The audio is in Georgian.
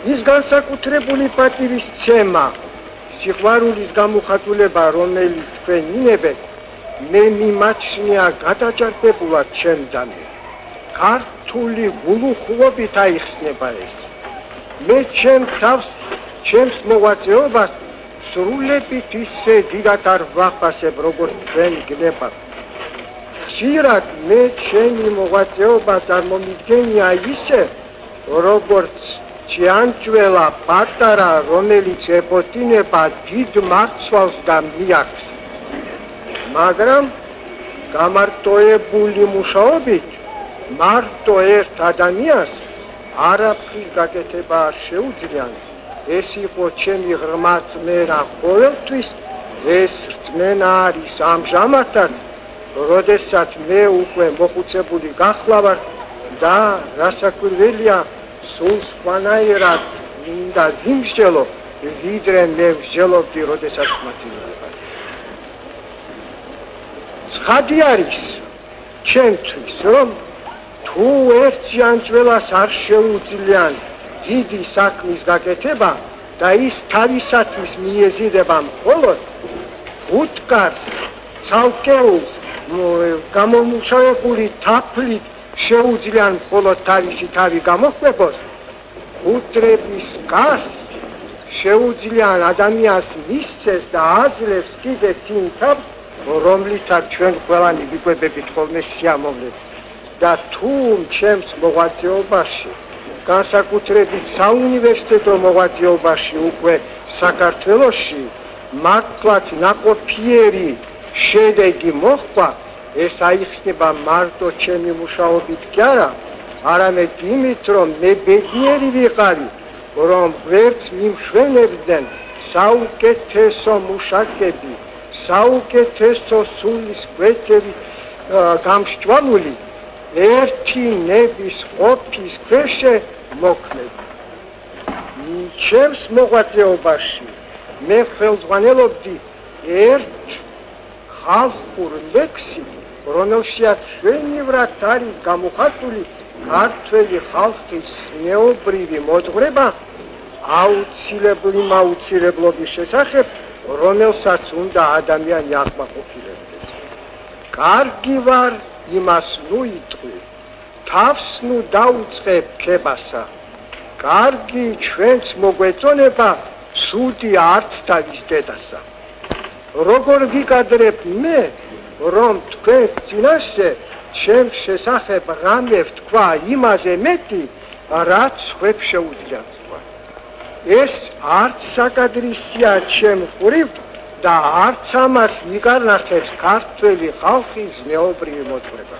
ის განსაკუთრებული პატივისცემა, სიყვარულის გამოხატულება, რომელიც თქვენ ინებეთ, მე მიმაჩნია გადაჯარდებულად ჩემდანვე. ქართული გულუხლობით აიხსნება ეს. მე ჩემს მოღვაწეობას სრულებით ისე დიდად არ ვახასებ, როგორც თქვენ გნებავთ. ხშირად მე ჩემი მოღვაწეობა წარმომიდგენია ისე, როგორც ჭიანჭველა პატარა, რომელიც ეპოტინება დიდ მარცვალს და მიაქს. მაგრამ გამარტოებული მუშაობით მარტო ერთ ადამიანს არაფრის გაკეთება არ შეუძლია. ეს იყო ჩემი ღრმა წმენა ყოველთვის, ეს რწმენა არის ამჟამადაც, როდესაც მე უკვე მოხუცებული გახლავარ და რასაკვირველია, სულ სხვანაირად მინდა ვიმსჯელო, ვიდრე მე ვსჯელობდი, როდესაც მათილდება. ცხადი არის ჩემთვის, რომ თუ ერთ ჭიანჭველას არ შეუძლიან დიდი საქმის გაკეთება და ის თავისათვის მიეზიდება მხოლოდ უთკარს ცალკეულს გამომუშავებული თაფლით შეუძლიან მხოლოდ თავისი თავი გამოხმებოს, უთრების გას შეუძლიან ადამიანს მისცეს და აძლევს კიდევ იმ თავს, რომლითაც ჩვენ ყველანი ვიკვებებით ხოლმე სიამოვნებით. და თუ ჩემს მოღვაწეობაში, განსაკუთრებით საუნივერსიტეტო მოღვაწეობაში უკვე საქართველოში მართლაც ნაყოფიერი შედეგი მოხდა, ეს აიხსნება მარტო ჩემი მუშაობით კი არა, არამედ იმით, რომ მე ბედნიერი ვიყავი, რომ ვერც მიმშვენებდნენ საუკეთესო მუშაკები, საუკეთესო სულის გვერდებით გამსჭვალული ერთი ნების ყოფის ქვეშე მოქმედი. ჩემს მოღვაწეობაში მე ხელმძღვანელობდი ერთ ხალხურ ლექსი, რომელშიაც შვენივრად არის გამოხატული ქართველი ხალხის ზნეობრივი მოძღვრება აუცილებლობის შესახებ, რომელსაც უნდა ადამიანი აკმაყოფილებდეს. კარგი ვარ, იმას ნუ იტყვი, თავს ნუ დაუწყებ ქებასა. კარგი ჩვენც მოგვეწონება, ცუდი არც თავის დედასა. როგორ ვიკადრებ მე, რომ თქვენ წინაშე ჩემს შესახებ რამე ვთქვა იმაზე მეტი, რაც ხვებს შეუძლიათ თქვა. ეს არც საკადრისია ჩემ ხურივ და არც ამას მიგარნახებს ქართველი ხალხის ზნეობრივი მოძღვრება.